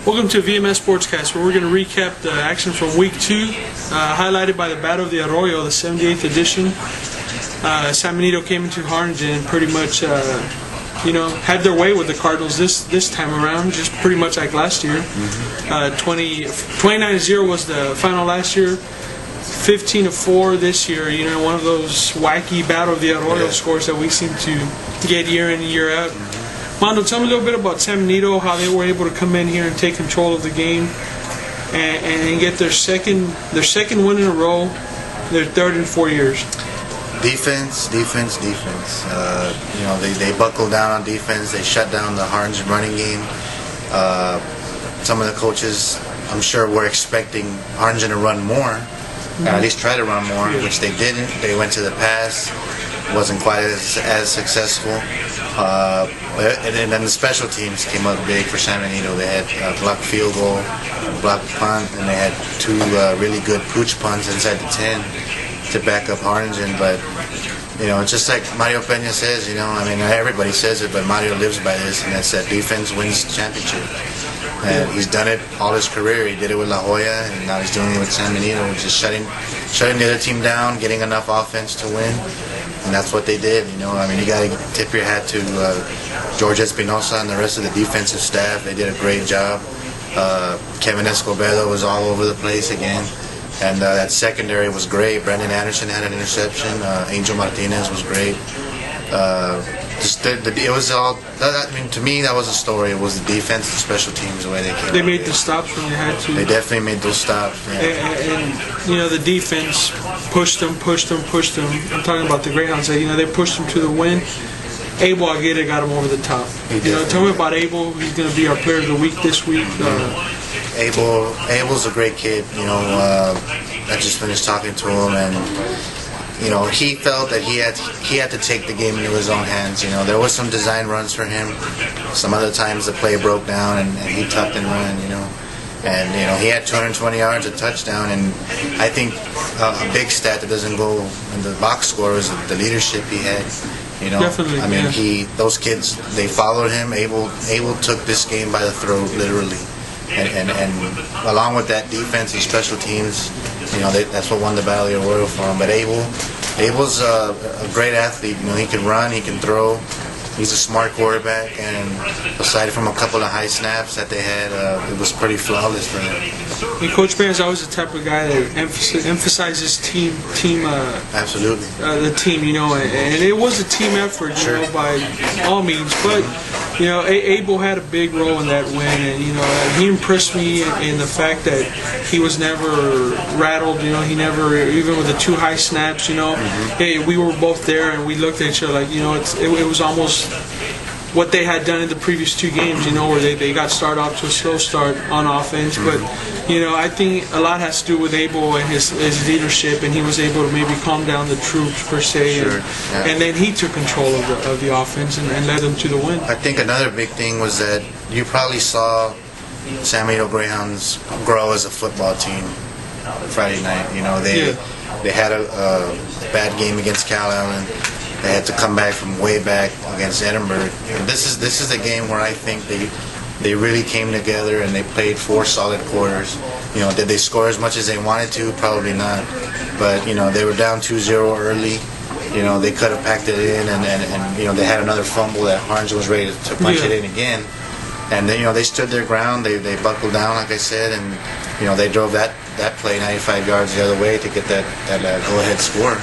Welcome to VMSports Cast, where we're going to recap the action from Week 2, highlighted by the Battle of the Arroyo, the 78th edition. San Benito came into Harlingen and pretty much, had their way with the Cardinals this time around, just pretty much like last year. 29-0 was the final last year. 15-4 this year. One of those wacky Battle of the Arroyo scores that we seem to get year in and year out. Mando, tell me a little bit about San Benito, how they were able to come in here and take control of the game and get their second win in a row, their third in 4 years. Defense. They buckled down on defense. They shut down the Harlingen running game. Some of the coaches, I'm sure, were expecting Harlingen to run more, at least try to run more, which they didn't. They went to the pass. Wasn't quite as successful. And then the special teams came up big for San Benito. They had a blocked field goal, blocked punt, and they had two really good pooch punts inside the 10 to back up Harlingen. But, it's just like Mario Peña says, everybody says it, but Mario lives by this, and that's that defense wins championship. And he's done it all his career. He did it with La Jolla, and now he's doing it with San Benito, just shutting the other team down, getting enough offense to win. And that's what they did. You got to tip your hat to George Espinosa and the rest of the defensive staff. They did a great job. Kevin Escobedo was all over the place again. And that secondary was great. Brandon Anderson had an interception. Angel Martinez was great. It was all. To me, that was a story. It was the defense and special teams, the way they came. They made the stops when they had to. They definitely made those stops. Yeah. And the defense pushed them. I'm talking about the Greyhounds. They pushed them to the win. Abel Aguirre got him over the top. Tell me about Abel. He's going to be our player of the week this week. Abel's a great kid. I just finished talking to him, and he felt that he had to take the game into his own hands. There was some design runs for him. Some other times the play broke down and he tucked and ran. And he had 220 yards, a touchdown, and I think a big stat that doesn't go in the box score is the leadership he had. Definitely. Those kids, they followed him. Abel took this game by the throat, literally. And along with that defense and special teams, that's what won the Battle of the Arroyo for him. But Abel's a great athlete. He can run, he can throw. He's a smart quarterback, and aside from a couple of high snaps that they had, it was pretty flawless for him. Coach Bear is always the type of guy that emphasizes team. Absolutely. The team, and it was a team effort, by all means. But Abel had a big role in that win, and he impressed me in the fact that he was never rattled. He never, even with the two high snaps. Hey, we were both there, and we looked at each other like, it was almost what they had done in the previous two games, where they got started off to a slow start on offense. But, I think a lot has to do with Abel and his leadership, and he was able to maybe calm down the troops, per se. And then he took control of the offense and led them to the win. I think another big thing was that you probably saw San Benito Greyhounds grow as a football team Friday night. They had a bad game against Cal Allen. They had to come back from way back against Edinburgh. And this is a game where I think they really came together and they played 4 solid quarters. Did they score as much as they wanted to? Probably not. But they were down 2-0 early. They could have packed it in, and they had another fumble that Harlingen was ready to punch it in again. And then they stood their ground. They buckled down, like I said, and they drove that play 95 yards the other way to get that go-ahead score.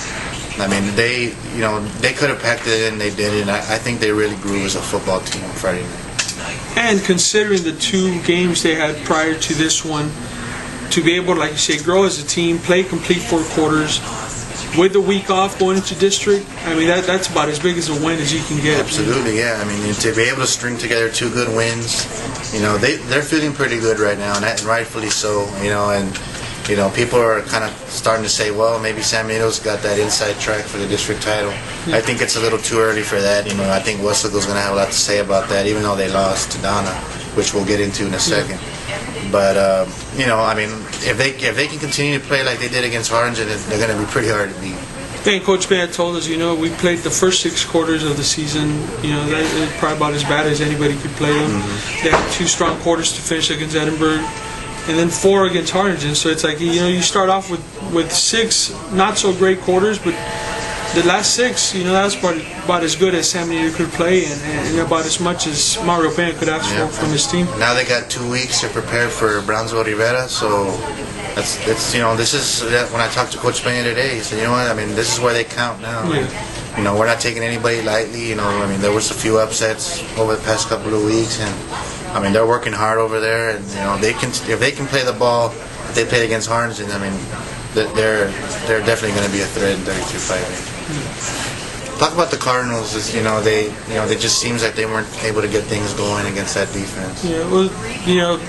They could have packed it in, they did it, and I think they really grew as a football team Friday night. And considering the 2 games they had prior to this one, to be able to, like you say, grow as a team, play complete 4 quarters, with the week off going into district, that's about as big as a win as you can get. Absolutely, yeah. To be able to string together 2 good wins, they're feeling pretty good right now, and rightfully so, and people are kind of starting to say, well, maybe San Benito's got that inside track for the district title. I think it's a little too early for that. I think Westlacoo's going to have a lot to say about that, even though they lost to Donna, which we'll get into in a second. But, if they can continue to play like they did against Harlingen, they're going to be pretty hard to beat. And Coach Band told us, we played the first 6 quarters of the season. That is probably about as bad as anybody could play them. They had 2 strong quarters to finish against Edinburgh, and then 4 against Harlingen. So it's like, you start off with 6 not so great quarters, but the last 6, that's about as good as San Benito could play, and about as much as Mario Peña could ask for from his team. Now they got 2 weeks to prepare for Brownsville Rivera, so that's this is when I talked to Coach Peña today. He said, what, this is where they count now. Yeah. We're not taking anybody lightly. There was a few upsets over the past couple of weeks, and they're working hard over there, and if they can play the ball, if they play against Harlingen, they're definitely going to be a threat in 32-5. Talk about the Cardinals. They just seems like they weren't able to get things going against that defense. Yeah, well,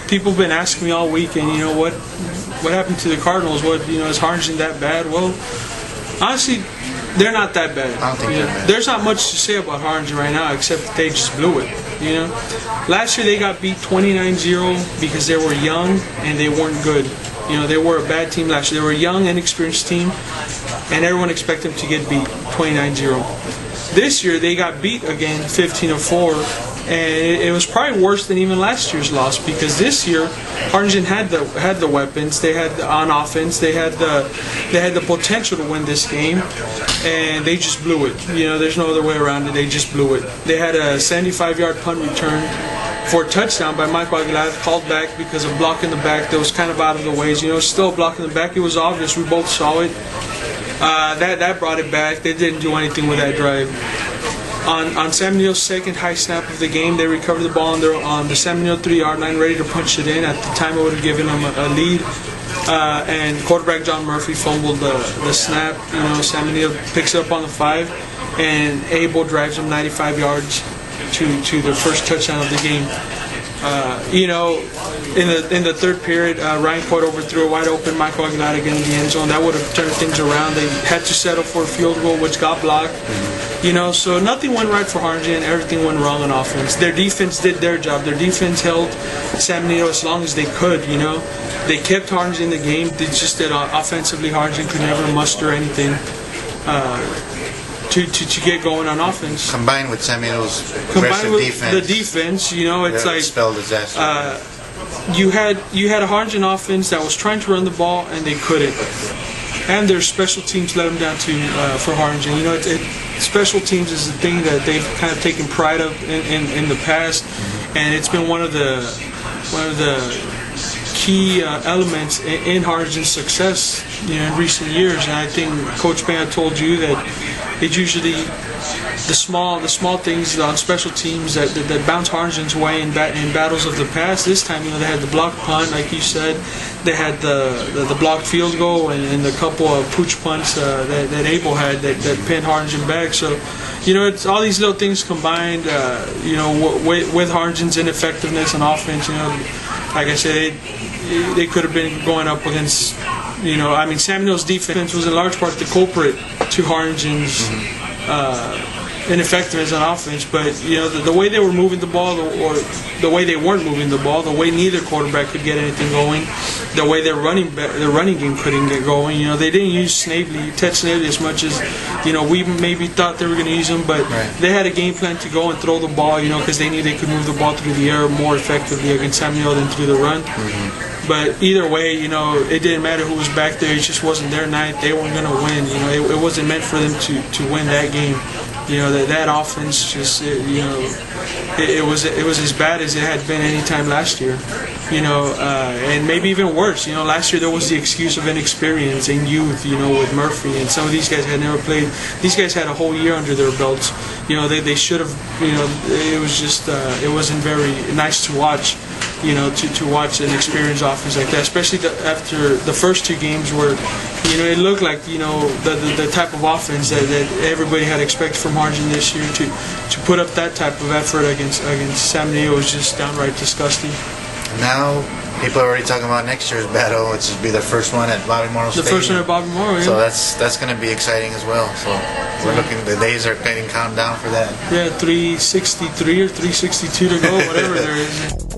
people have been asking me all week, and what happened to the Cardinals? Is Harlingen that bad? Well, honestly, they're not that bad. I don't think they're bad. There's not much to say about Harlingen right now, except that they just blew it. Last year they got beat 29-0 because they were young and they weren't good. They were a bad team last year. They were a young, inexperienced team, and everyone expected them to get beat 29-0. This year they got beat again 15-4, and it was probably worse than even last year's loss, because this year Harlingen had the weapons. They had on offense. They had the potential to win this game, and they just blew it. There's no other way around it. They just blew it. They had a 75-yard punt return for a touchdown by Mike Aguilar, called back because of block in the back that was kind of out of the ways. Still a block in the back. It was obvious. We both saw it. That brought it back. They didn't do anything with that drive. On San Benito's second high snap of the game, they recovered the ball on the San Benito 3-yard line, ready to punch it in. At the time, it would have given them a lead. And quarterback John Murphy fumbled the snap. San Benito picks it up on the 5, and Abel drives them 95 yards to their first touchdown of the game. In the third period, Ryan Coit overthrew a wide open Michael Aguilar again in the end zone. That would have turned things around. They had to settle for a field goal, which got blocked. So nothing went right for Harlingen. Everything went wrong on offense. Their defense did their job. Their defense held San Benito as long as they could. They kept Harlingen in the game. They just did offensively. Harlingen could never muster anything to get going on offense. Combined with San Benito's aggressive defense. The defense, it's like spelled disaster. You had a Harlingen offense that was trying to run the ball and they couldn't, and their special teams let them down for Harlingen. Special teams is the thing that they've kind of taken pride of in the past, and it's been one of the key elements in Harlingen's success in recent years. And I think Coach Band told you that it's usually the small things on special teams that bounce Harlingen's way in battles of the past. This time, they had the blocked punt, like you said. They had the blocked field goal and a couple of pooch punts that Abel had that pinned Harlingen back. So, it's all these little things combined. With Harlingen's ineffectiveness on offense. Like I said, they could have been going up against. San Benito's defense was in large part the culprit to Harlingen's ineffectiveness on offense, but the way they were moving the ball, or the way they weren't moving the ball, the way neither quarterback could get anything going, the way their running game couldn't get going. They didn't use Ted Snavely as much as we maybe thought they were going to use him, but they had a game plan to go and throw the ball, because they knew they could move the ball through the air more effectively against San Benito than through the run. But either way, it didn't matter who was back there. It just wasn't their night. They weren't going to win. It wasn't meant for them to win that game. That offense just, it was as bad as it had been any time last year. And maybe even worse. Last year there was the excuse of inexperience and youth. With Murphy, and some of these guys had never played. These guys had a whole year under their belts. They should have. It was just, it wasn't very nice to watch. To watch an experienced offense like that, especially after the first 2 games where, it looked like, the type of offense that everybody had expected from Harlingen this year, to put up that type of effort against San Benito was just downright disgusting. Now, people are already talking about next year's battle, which will be their first one at Bobby Morrow Stadium. The first one at Bobby Morrow, yeah. So that's going to be exciting as well. So we're looking, the days are getting counted down for that. Yeah, 363 or 362 to go, whatever there is.